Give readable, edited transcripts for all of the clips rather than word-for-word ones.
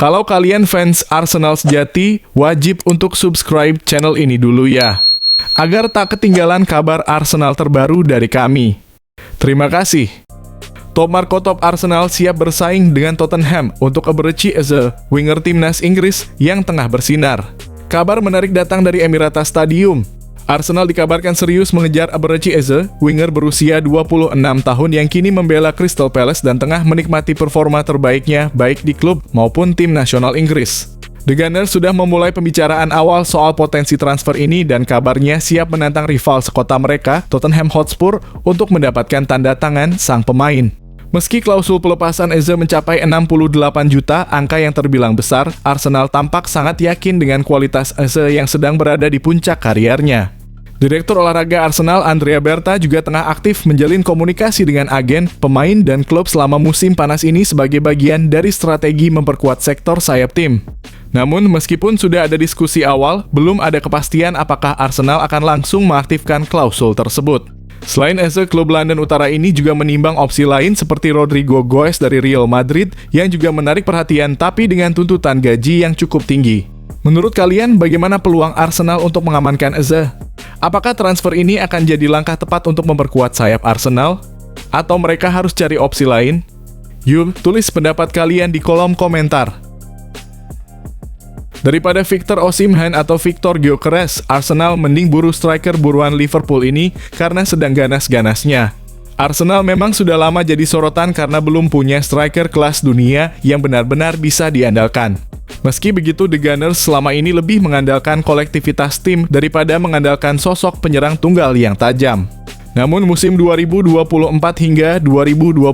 Kalau kalian fans Arsenal sejati, wajib untuk subscribe channel ini dulu ya, agar tak ketinggalan kabar Arsenal terbaru dari kami. Terima kasih. Top Marco top Arsenal siap bersaing dengan Tottenham untuk Eberechi Eze, winger timnas Inggris yang tengah bersinar. Kabar menarik datang dari Emirates Stadium. Arsenal dikabarkan serius mengejar Eberechi Eze, winger berusia 26 tahun yang kini membela Crystal Palace dan tengah menikmati performa terbaiknya baik di klub maupun tim nasional Inggris. The Gunners sudah memulai pembicaraan awal soal potensi transfer ini dan kabarnya siap menantang rival sekota mereka, Tottenham Hotspur, untuk mendapatkan tanda tangan sang pemain. Meski klausul pelepasan Eze mencapai 68 juta, angka yang terbilang besar, Arsenal tampak sangat yakin dengan kualitas Eze yang sedang berada di puncak kariernya. Direktur olahraga Arsenal, Andrea Berta, juga tengah aktif menjalin komunikasi dengan agen, pemain, dan klub selama musim panas ini sebagai bagian dari strategi memperkuat sektor sayap tim. Namun, meskipun sudah ada diskusi awal, belum ada kepastian apakah Arsenal akan langsung mengaktifkan klausul tersebut. Selain Eze, klub London Utara ini juga menimbang opsi lain seperti Rodrigo Goes dari Real Madrid yang juga menarik perhatian tapi dengan tuntutan gaji yang cukup tinggi. Menurut kalian, bagaimana peluang Arsenal untuk mengamankan Eze? Apakah transfer ini akan jadi langkah tepat untuk memperkuat sayap Arsenal? Atau mereka harus cari opsi lain? Yuk, tulis pendapat kalian di kolom komentar. Daripada Victor Osimhen atau Victor Gyökeres, Arsenal mending buru striker buruan Liverpool ini karena sedang ganas-ganasnya. Arsenal memang sudah lama jadi sorotan karena belum punya striker kelas dunia yang benar-benar bisa diandalkan. Meski begitu, The Gunners selama ini lebih mengandalkan kolektivitas tim daripada mengandalkan sosok penyerang tunggal yang tajam. Namun musim 2024 hingga 2025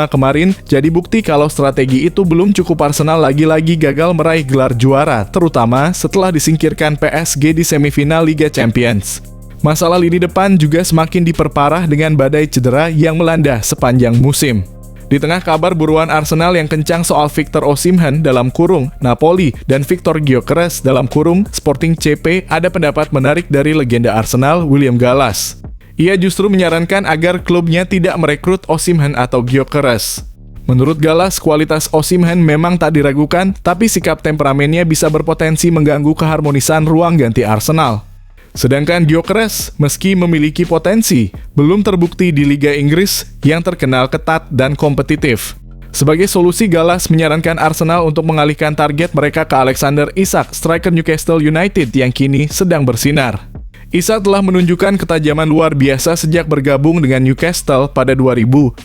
kemarin jadi bukti kalau strategi itu belum cukup. Arsenal lagi-lagi gagal meraih gelar juara, terutama setelah disingkirkan PSG di semifinal Liga Champions. Masalah lini depan juga semakin diperparah dengan badai cedera yang melanda sepanjang musim. Di tengah kabar buruan Arsenal yang kencang soal Victor Osimhen dalam kurung Napoli dan Victor Gyökeres dalam kurung Sporting CP, ada pendapat menarik dari legenda Arsenal, William Gallas. Ia justru menyarankan agar klubnya tidak merekrut Osimhen atau Gyökeres. Menurut Gallas, kualitas Osimhen memang tak diragukan, tapi sikap temperamennya bisa berpotensi mengganggu keharmonisan ruang ganti Arsenal. Sedangkan Gyökeres, meski memiliki potensi, belum terbukti di Liga Inggris yang terkenal ketat dan kompetitif. Sebagai solusi, Gallas menyarankan Arsenal untuk mengalihkan target mereka ke Alexander Isak, striker Newcastle United yang kini sedang bersinar. Isak telah menunjukkan ketajaman luar biasa sejak bergabung dengan Newcastle pada 2022,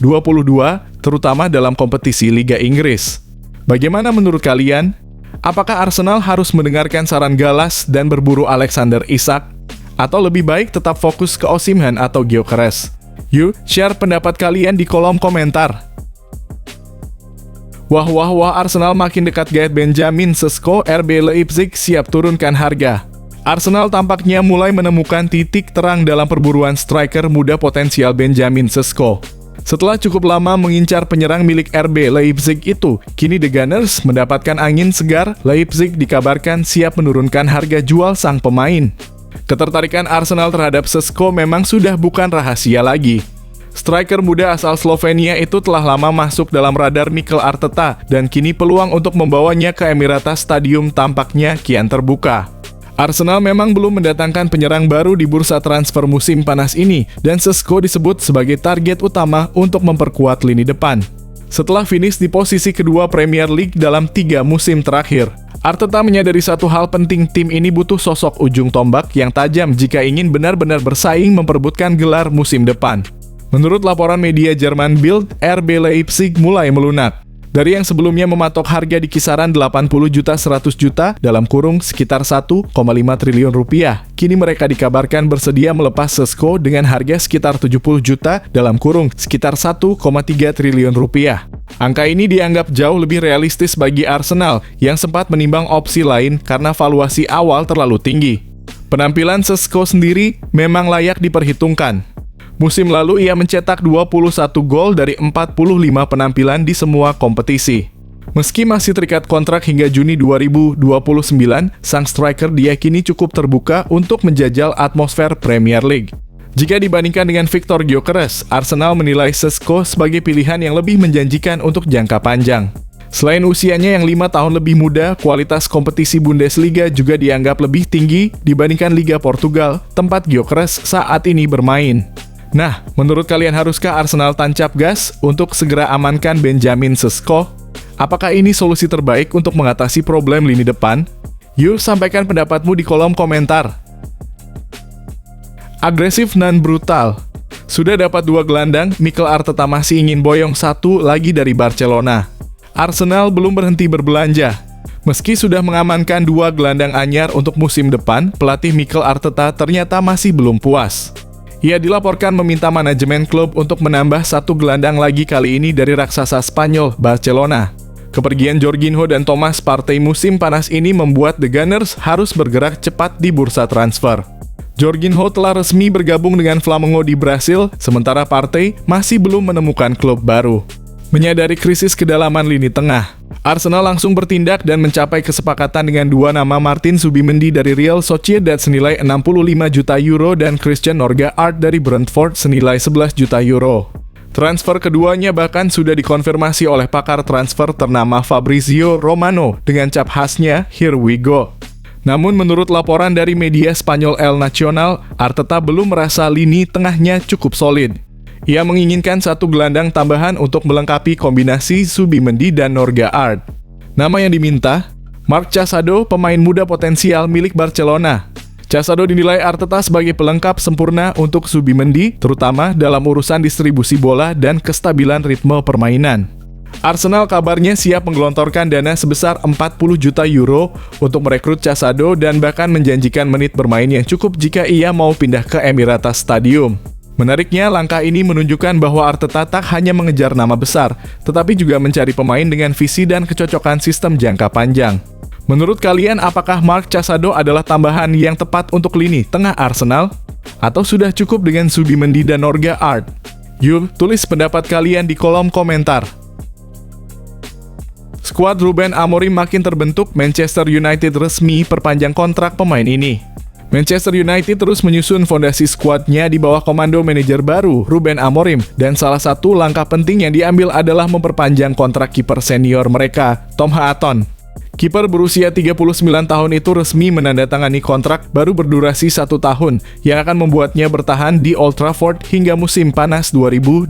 terutama dalam kompetisi Liga Inggris. Bagaimana menurut kalian? Apakah Arsenal harus mendengarkan saran Gallas dan berburu Alexander Isak? Atau lebih baik tetap fokus ke Osimhen atau Gyökeres? Yuk, share pendapat kalian di kolom komentar. Wah, Arsenal makin dekat gait Benjamin Sesko, RB Leipzig siap turunkan harga. Arsenal tampaknya mulai menemukan titik terang dalam perburuan striker muda potensial Benjamin Sesko. Setelah cukup lama mengincar penyerang milik RB Leipzig itu, kini The Gunners mendapatkan angin segar. Leipzig dikabarkan siap menurunkan harga jual sang pemain. Ketertarikan Arsenal terhadap Sesko memang sudah bukan rahasia lagi. Striker muda asal Slovenia itu telah lama masuk dalam radar Mikel Arteta dan kini peluang untuk membawanya ke Emirates Stadium tampaknya kian terbuka. Arsenal memang belum mendatangkan penyerang baru di bursa transfer musim panas ini, dan Sesko disebut sebagai target utama untuk memperkuat lini depan. Setelah finish di posisi kedua Premier League dalam 3 musim terakhir, Arteta menyadari satu hal penting, tim ini butuh sosok ujung tombak yang tajam jika ingin benar-benar bersaing memperebutkan gelar musim depan. Menurut laporan media Jerman Bild, RB Leipzig mulai melunak. Dari yang sebelumnya mematok harga di kisaran 80 juta 100 juta dalam kurung sekitar 1,5 triliun rupiah, kini mereka dikabarkan bersedia melepas Sesko dengan harga sekitar 70 juta dalam kurung sekitar 1,3 triliun rupiah. Angka ini dianggap jauh lebih realistis bagi Arsenal yang sempat menimbang opsi lain karena valuasi awal terlalu tinggi. Penampilan Sesko sendiri memang layak diperhitungkan. Musim lalu ia mencetak 21 gol dari 45 penampilan di semua kompetisi. Meski masih terikat kontrak hingga Juni 2029, sang striker diyakini cukup terbuka untuk menjajal atmosfer Premier League. Jika dibandingkan dengan Victor Gyökeres, Arsenal menilai Sesko sebagai pilihan yang lebih menjanjikan untuk jangka panjang. Selain usianya yang 5 tahun lebih muda, kualitas kompetisi Bundesliga juga dianggap lebih tinggi dibandingkan Liga Portugal, tempat Gyökeres saat ini bermain. Nah, menurut kalian haruskah Arsenal tancap gas untuk segera amankan Benjamin Sesko? Apakah ini solusi terbaik untuk mengatasi problem lini depan? Yuk, sampaikan pendapatmu di kolom komentar. Agresif dan brutal. Sudah dapat 2 gelandang, Mikel Arteta masih ingin boyong 1 lagi dari Barcelona. Arsenal belum berhenti berbelanja. Meski sudah mengamankan 2 gelandang anyar untuk musim depan, pelatih Mikel Arteta ternyata masih belum puas. Ia dilaporkan meminta manajemen klub untuk menambah 1 gelandang lagi kali ini dari raksasa Spanyol, Barcelona. Kepergian Jorginho dan Thomas Partey musim panas ini membuat The Gunners harus bergerak cepat di bursa transfer. Jorginho telah resmi bergabung dengan Flamengo di Brasil, sementara Partey masih belum menemukan klub baru. Menyadari krisis kedalaman lini tengah, Arsenal langsung bertindak dan mencapai kesepakatan dengan 2 nama Martin Zubimendi dari Real Sociedad senilai 65 juta euro dan Christian Norgard dari Brentford senilai 11 juta euro. Transfer keduanya bahkan sudah dikonfirmasi oleh pakar transfer ternama Fabrizio Romano dengan cap khasnya "Here we go". Namun menurut laporan dari media Spanyol El Nacional, Arteta belum merasa lini tengahnya cukup solid. Ia menginginkan 1 gelandang tambahan untuk melengkapi kombinasi Zubimendi dan Norgard. Nama yang diminta, Marc Casado, pemain muda potensial milik Barcelona. Casado dinilai Arteta sebagai pelengkap sempurna untuk Zubimendi, terutama dalam urusan distribusi bola dan kestabilan ritme permainan. Arsenal kabarnya siap menggelontorkan dana sebesar 40 juta euro untuk merekrut Casado dan bahkan menjanjikan menit bermain yang cukup jika ia mau pindah ke Emirates Stadium. Menariknya, langkah ini menunjukkan bahwa Arteta tak hanya mengejar nama besar, tetapi juga mencari pemain dengan visi dan kecocokan sistem jangka panjang. Menurut kalian, apakah Marc Casado adalah tambahan yang tepat untuk lini tengah Arsenal? Atau sudah cukup dengan Zubimendi dan Norgard? Yuk, tulis pendapat kalian di kolom komentar. Skuad Ruben Amorim makin terbentuk, Manchester United resmi perpanjang kontrak pemain ini. Manchester United terus menyusun fondasi skuadnya di bawah komando manajer baru, Ruben Amorim, dan salah satu langkah penting yang diambil adalah memperpanjang kontrak kiper senior mereka, Tom Haaton. Kiper berusia 39 tahun itu resmi menandatangani kontrak baru berdurasi 1 tahun, yang akan membuatnya bertahan di Old Trafford hingga musim panas 2026.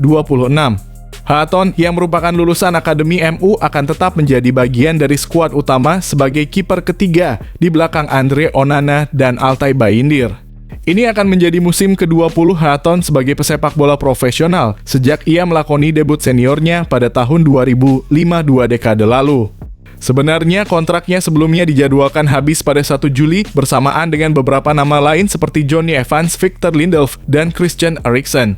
Haaton, yang merupakan lulusan Akademi MU, akan tetap menjadi bagian dari skuad utama sebagai kiper ketiga di belakang Andre Onana dan Altay Bayindir. Ini akan menjadi musim ke-20 Haaton sebagai pesepak bola profesional sejak ia melakoni debut seniornya pada tahun 2005, 2 dekade lalu. Sebenarnya kontraknya sebelumnya dijadwalkan habis pada 1 Juli bersamaan dengan beberapa nama lain seperti Johnny Evans, Victor Lindelof, dan Christian Eriksen.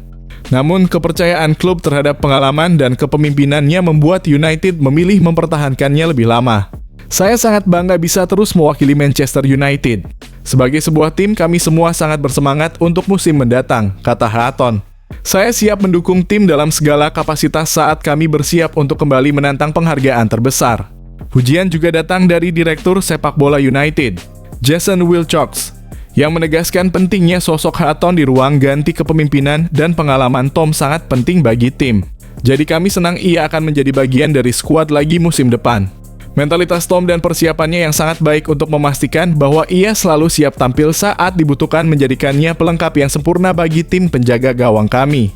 Namun, kepercayaan klub terhadap pengalaman dan kepemimpinannya membuat United memilih mempertahankannya lebih lama. Saya sangat bangga bisa terus mewakili Manchester United. Sebagai sebuah tim, kami semua sangat bersemangat untuk musim mendatang, kata Haaton. Saya siap mendukung tim dalam segala kapasitas saat kami bersiap untuk kembali menantang penghargaan terbesar. Pujian juga datang dari Direktur Sepak Bola United, Jason Wilcox, yang menegaskan pentingnya sosok Haaton di ruang ganti kepemimpinan dan pengalaman Tom sangat penting bagi tim. Jadi kami senang ia akan menjadi bagian dari skuad lagi musim depan. Mentalitas Tom dan persiapannya yang sangat baik untuk memastikan bahwa ia selalu siap tampil saat dibutuhkan menjadikannya pelengkap yang sempurna bagi tim penjaga gawang kami.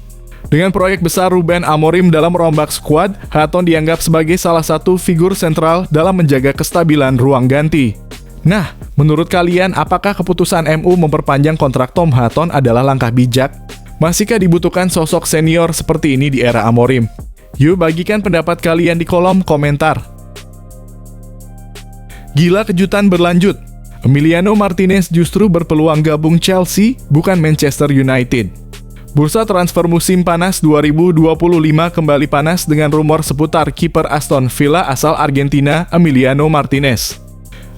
Dengan proyek besar Ruben Amorim dalam merombak skuad, Haaton dianggap sebagai salah satu figur sentral dalam menjaga kestabilan ruang ganti. Nah, menurut kalian, apakah keputusan MU memperpanjang kontrak Tom Haaton adalah langkah bijak? Masihkah dibutuhkan sosok senior seperti ini di era Amorim? Yuk bagikan pendapat kalian di kolom komentar. Gila kejutan berlanjut. Emiliano Martinez justru berpeluang gabung Chelsea, bukan Manchester United. Bursa transfer musim panas 2025 kembali panas dengan rumor seputar kiper Aston Villa asal Argentina, Emiliano Martinez.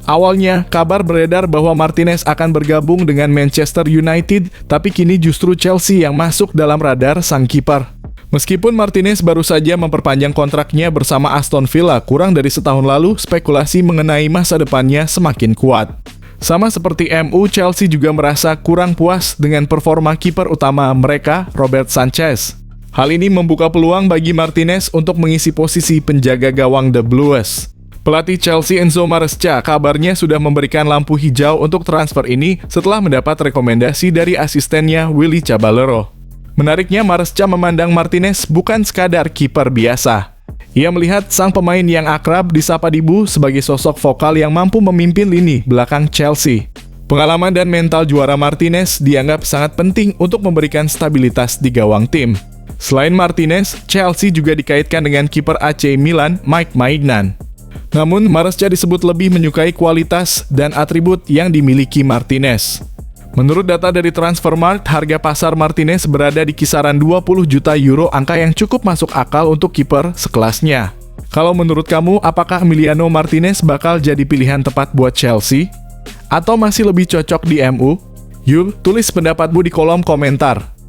Awalnya, kabar beredar bahwa Martinez akan bergabung dengan Manchester United, tapi kini justru Chelsea yang masuk dalam radar sang kiper. Meskipun Martinez baru saja memperpanjang kontraknya bersama Aston Villa kurang dari setahun lalu, spekulasi mengenai masa depannya semakin kuat. Sama seperti MU, Chelsea juga merasa kurang puas dengan performa kiper utama mereka, Robert Sanchez. Hal ini membuka peluang bagi Martinez untuk mengisi posisi penjaga gawang The Blues. Pelatih Chelsea Enzo Maresca kabarnya sudah memberikan lampu hijau untuk transfer ini setelah mendapat rekomendasi dari asistennya Willy Caballero. Menariknya, Maresca memandang Martinez bukan sekadar kiper biasa. Ia melihat sang pemain yang akrab disapa Dibu sebagai sosok vokal yang mampu memimpin lini belakang Chelsea. Pengalaman dan mental juara Martinez dianggap sangat penting untuk memberikan stabilitas di gawang tim. Selain Martinez, Chelsea juga dikaitkan dengan kiper AC Milan Mike Maignan. Namun, Maresca disebut lebih menyukai kualitas dan atribut yang dimiliki Martinez. Menurut data dari Transfermarkt, harga pasar Martinez berada di kisaran 20 juta euro, angka yang cukup masuk akal untuk kiper sekelasnya. Kalau menurut kamu, apakah Emiliano Martinez bakal jadi pilihan tepat buat Chelsea? Atau masih lebih cocok di MU? Yuk, tulis pendapatmu di kolom komentar.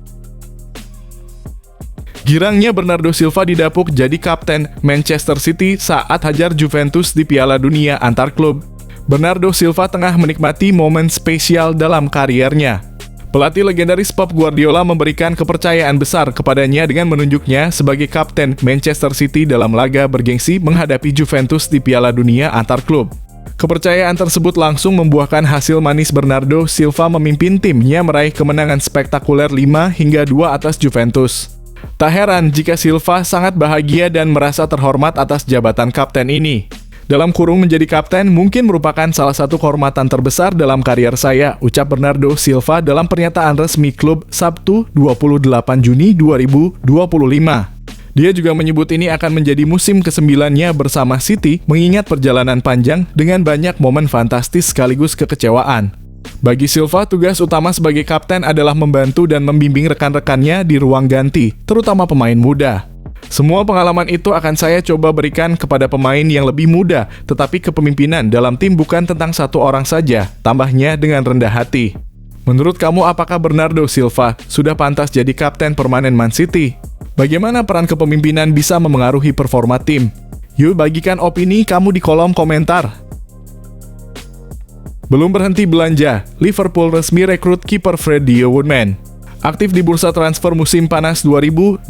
Girangnya Bernardo Silva didapuk jadi kapten Manchester City saat hajar Juventus di Piala Dunia antar klub. Bernardo Silva tengah menikmati momen spesial dalam kariernya. Pelatih legendaris Pep Guardiola memberikan kepercayaan besar kepadanya dengan menunjuknya sebagai kapten Manchester City dalam laga bergengsi menghadapi Juventus di Piala Dunia antar klub. Kepercayaan tersebut langsung membuahkan hasil manis. Bernardo Silva memimpin timnya meraih kemenangan spektakuler 5-2 atas Juventus. Tak heran jika Silva sangat bahagia dan merasa terhormat atas jabatan kapten ini. Dalam kurung, menjadi kapten mungkin merupakan salah satu kehormatan terbesar dalam karier saya, ucap Bernardo Silva dalam pernyataan resmi klub Sabtu 28 Juni 2025. Dia juga menyebut ini akan menjadi musim ke-9-nya bersama City, mengingat perjalanan panjang dengan banyak momen fantastis sekaligus kekecewaan. Bagi Silva, tugas utama sebagai kapten adalah membantu dan membimbing rekan-rekannya di ruang ganti, terutama pemain muda. Semua pengalaman itu akan saya coba berikan kepada pemain yang lebih muda, tetapi kepemimpinan dalam tim bukan tentang satu orang saja, tambahnya dengan rendah hati. Menurut kamu, apakah Bernardo Silva sudah pantas jadi kapten permanen Man City? Bagaimana peran kepemimpinan bisa memengaruhi performa tim? Yuk bagikan opini kamu di kolom komentar. Belum berhenti belanja, Liverpool resmi rekrut kiper Freddie Woodman. Aktif di bursa transfer musim panas 2025,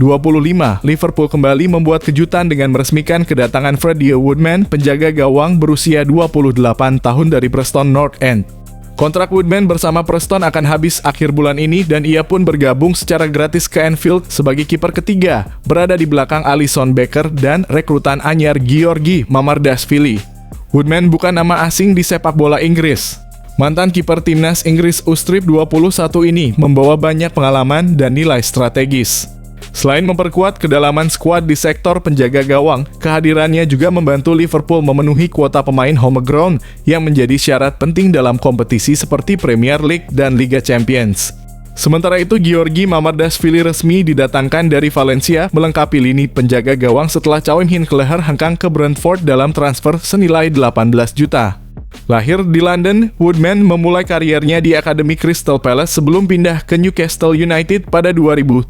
Liverpool kembali membuat kejutan dengan meresmikan kedatangan Freddie Woodman, penjaga gawang berusia 28 tahun dari Preston North End. Kontrak Woodman bersama Preston akan habis akhir bulan ini dan ia pun bergabung secara gratis ke Anfield sebagai kiper ketiga, berada di belakang Alisson Becker dan rekrutan anyar Giorgi Mamardashvili. Woodman bukan nama asing di sepak bola Inggris. Mantan kiper timnas Inggris U-Strip 21 ini membawa banyak pengalaman dan nilai strategis. Selain memperkuat kedalaman skuad di sektor penjaga gawang, kehadirannya juga membantu Liverpool memenuhi kuota pemain homegrown yang menjadi syarat penting dalam kompetisi seperti Premier League dan Liga Champions. Sementara itu, Giorgi Mamardashvili resmi didatangkan dari Valencia melengkapi lini penjaga gawang setelah Chawim Hinkleher hengkang ke Brentford dalam transfer senilai 18 juta. Lahir di London, Woodman memulai kariernya di Akademi Crystal Palace sebelum pindah ke Newcastle United pada 2013.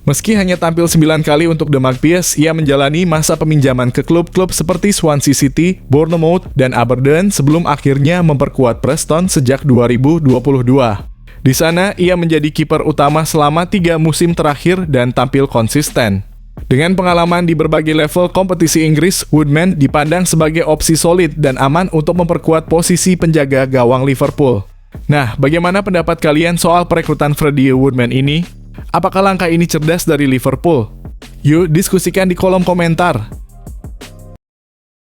Meski hanya tampil 9 kali untuk The Magpies, ia menjalani masa peminjaman ke klub-klub seperti Swansea City, Bournemouth, dan Aberdeen sebelum akhirnya memperkuat Preston sejak 2022. Di sana, ia menjadi kiper utama selama 3 musim terakhir dan tampil konsisten. Dengan pengalaman di berbagai level kompetisi Inggris, Woodman dipandang sebagai opsi solid dan aman untuk memperkuat posisi penjaga gawang Liverpool. Nah, bagaimana pendapat kalian soal perekrutan Freddie Woodman ini? Apakah langkah ini cerdas dari Liverpool? Yuk diskusikan di kolom komentar.